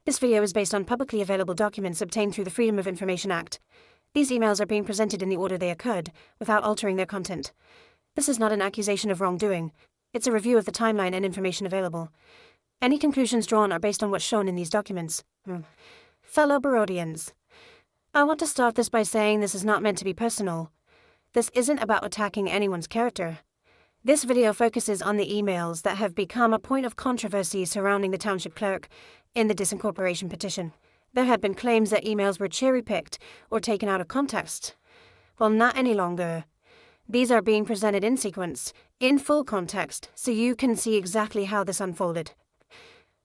This video is based on publicly available documents obtained through the Freedom of Information Act. These emails are being presented in the order they occurred, without altering their content. This is not an accusation of wrongdoing. It's a review of the timeline and information available. Any conclusions drawn are based on what's shown in these documents. Fellow Barodians, I want to start this by saying this is not meant to be personal. This isn't about attacking anyone's character. This video focuses on the emails that have become a point of controversy surrounding the township clerk in the Disincorporation petition. There have been claims that emails were cherry-picked or taken out of context. Well, not any longer. These are being presented in sequence, in full context, so you can see exactly how this unfolded.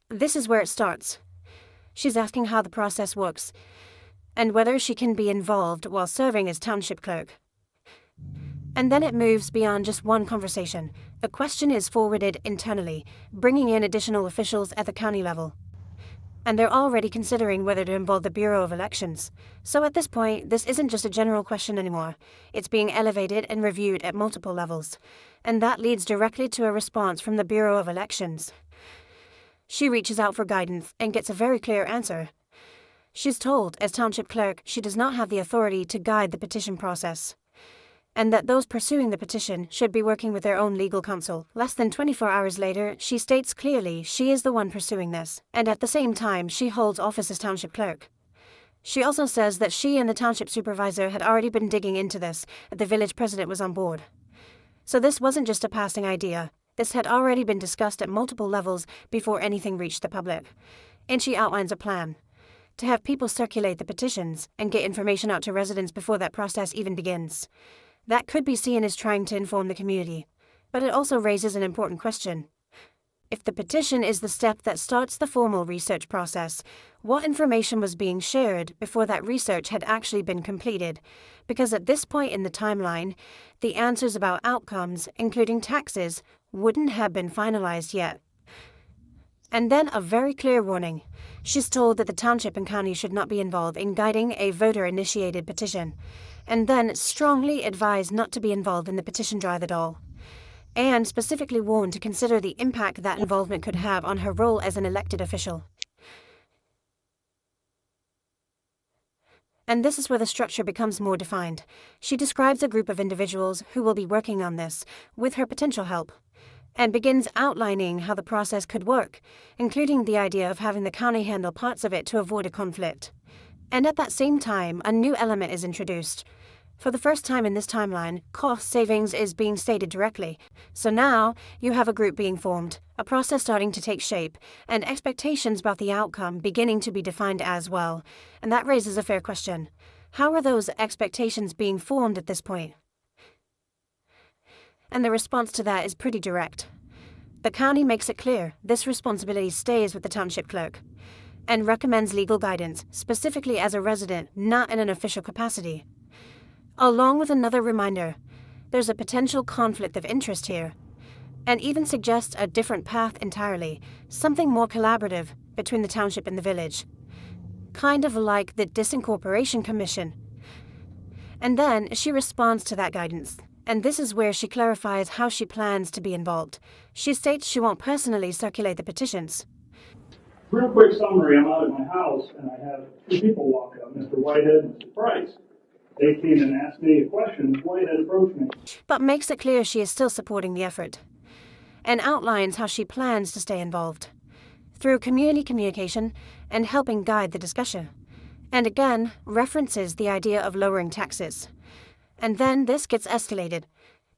This is where it starts. She's asking how the process works, and whether she can be involved while serving as township clerk. And then it moves beyond just one conversation. A question is forwarded internally, bringing in additional officials at the county level. And they're already considering whether to involve the Bureau of Elections. So at this point, this isn't just a general question anymore. It's being elevated and reviewed at multiple levels. And that leads directly to a response from the Bureau of Elections. She reaches out for guidance and gets a very clear answer. She's told, as township clerk, she does not have the authority to guide the petition process, and that those pursuing the petition should be working with their own legal counsel. Less than 24 hours later, she states clearly she is the one pursuing this, and at the same time, she holds office as township clerk. She also says that she and the township supervisor had already been digging into this, and the village president was on board. So this wasn't just a passing idea. This had already been discussed at multiple levels before anything reached the public. And she outlines a plan to have people circulate the petitions and get information out to residents before that process even begins. That could be seen as trying to inform the community, but it also raises an important question. If the petition is the step that starts the formal research process, what information was being shared before that research had actually been completed? Because at this point in the timeline, the answers about outcomes, including taxes, wouldn't have been finalized yet. And then a very clear warning. She's told that the township and county should not be involved in guiding a voter-initiated petition, and then strongly advised not to be involved in the petition drive at all, and specifically warned to consider the impact that involvement could have on her role as an elected official. And this is where the structure becomes more defined. She describes a group of individuals who will be working on this, with her potential help, and begins outlining how the process could work, including the idea of having the county handle parts of it to avoid a conflict. And at that same time, a new element is introduced. For the first time in this timeline, cost savings is being stated directly. So now, you have a group being formed, a process starting to take shape, and expectations about the outcome beginning to be defined as well. And that raises a fair question. How are those expectations being formed at this point? And the response to that is pretty direct. The county makes it clear this responsibility stays with the township clerk, and recommends legal guidance, specifically as a resident, not in an official capacity. Along with another reminder, there's a potential conflict of interest here, and even suggests a different path entirely, something more collaborative between the township and the village. Kind of like the Disincorporation Commission. And then she responds to that guidance, and this is where she clarifies how she plans to be involved. She states she won't personally circulate the petitions. Real quick summary, I'm out at my house and I have two people walk up, Mr. Whitehead and Mr. Price. They came and asked me a question. Whitehead approached me. But makes it clear she is still supporting the effort, and outlines how she plans to stay involved, through community communication and helping guide the discussion. And again, references the idea of lowering taxes. And then this gets escalated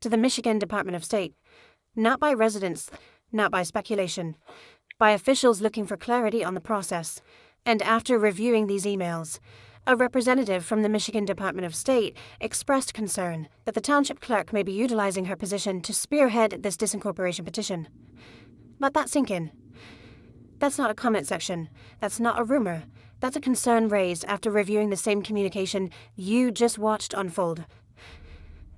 to the Michigan Department of State, not by residents, not by speculation, by officials looking for clarity on the process. And after reviewing these emails, a representative from the Michigan Department of State expressed concern that the township clerk may be utilizing her position to spearhead this disincorporation petition. Let that sink in. That's not a comment section. That's not a rumor. That's a concern raised after reviewing the same communication you just watched unfold.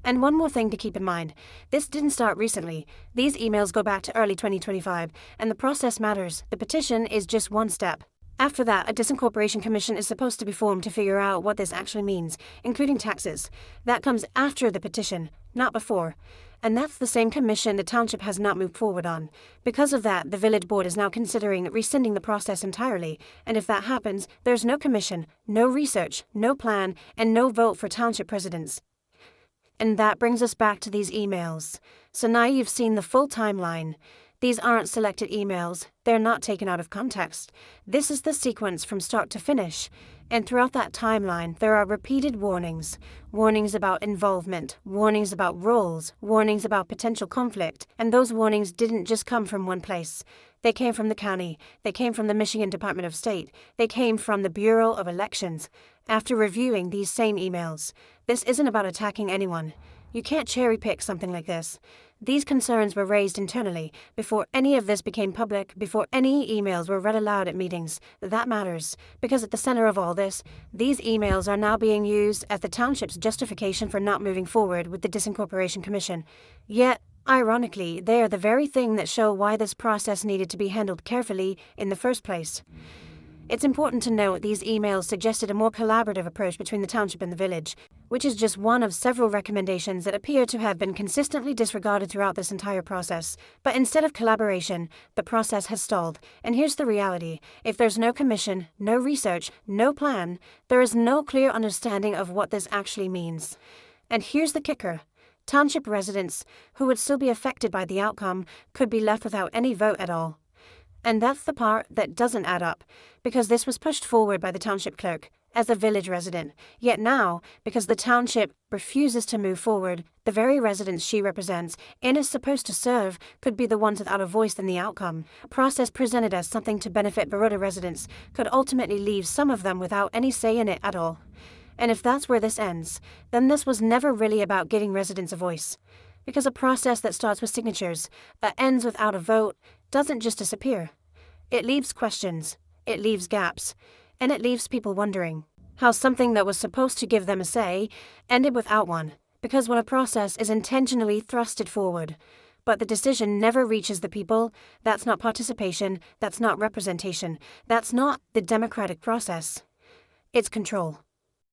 And one more thing to keep in mind. This didn't start recently. These emails go back to early 2025, and the process matters. The petition is just one step. After that, a Disincorporation Commission is supposed to be formed to figure out what this actually means, including taxes. That comes after the petition, not before. And that's the same commission the township has not moved forward on. Because of that, the village board is now considering rescinding the process entirely, and if that happens, there's no commission, no research, no plan, and no vote for township presidents. And that brings us back to these emails. So now you've seen the full timeline. These aren't selected emails, they're not taken out of context. This is the sequence from start to finish. And throughout that timeline, there are repeated warnings. Warnings about involvement, warnings about roles, warnings about potential conflict. And those warnings didn't just come from one place. They came from the county, they came from the Michigan Department of State, they came from the Bureau of Elections. After reviewing these same emails, this isn't about attacking anyone. You can't cherry-pick something like this. These concerns were raised internally, before any of this became public, before any emails were read aloud at meetings. That matters, because at the center of all this, these emails are now being used as the township's justification for not moving forward with the Disincorporation Commission. Yet, ironically, they are the very thing that show why this process needed to be handled carefully in the first place. It's important to note these emails suggested a more collaborative approach between the township and the village, which is just one of several recommendations that appear to have been consistently disregarded throughout this entire process. But instead of collaboration, the process has stalled. And here's the reality. If there's no commission, no research, no plan, there is no clear understanding of what this actually means. And here's the kicker. Township residents, who would still be affected by the outcome, could be left without any vote at all. And that's the part that doesn't add up, because this was pushed forward by the township clerk as a village resident. Yet now, because the township refuses to move forward, the very residents she represents and is supposed to serve could be the ones without a voice in the outcome. A process presented as something to benefit Baroda residents could ultimately leave some of them without any say in it at all. And if that's where this ends, then this was never really about giving residents a voice. Because a process that starts with signatures, but ends without a vote, doesn't just disappear. It leaves questions, it leaves gaps, and it leaves people wondering how something that was supposed to give them a say ended without one. Because when a process is intentionally thrusted forward, but the decision never reaches the people, that's not participation, that's not representation, that's not the democratic process. It's control.